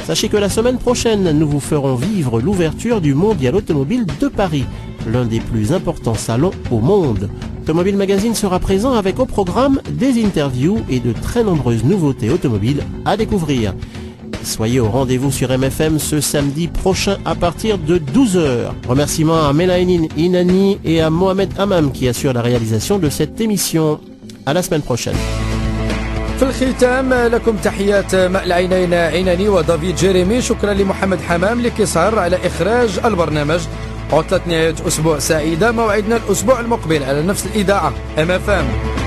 Sachez que la semaine prochaine, nous vous ferons vivre l'ouverture du Mondial Automobile de Paris, l'un des plus importants salons au monde. Automobile Magazine sera présent avec au programme des interviews et de très nombreuses nouveautés automobiles à découvrir. Soyez au rendez-vous sur MFM ce samedi prochain à partir de 12h. Remerciements à Melaine Inani et à Mohamed Hamam qui assurent la réalisation de cette émission. À la semaine prochaine. في الختام لكم تحيات ماء العينين عيناني ودافيد جيريمي. شكرا لمحمد حمام اللي كيسهر على إخراج البرنامج. عطلة نهاية أسبوع سعيدة. موعدنا الأسبوع المقبل على نفس الإذاعة MFM.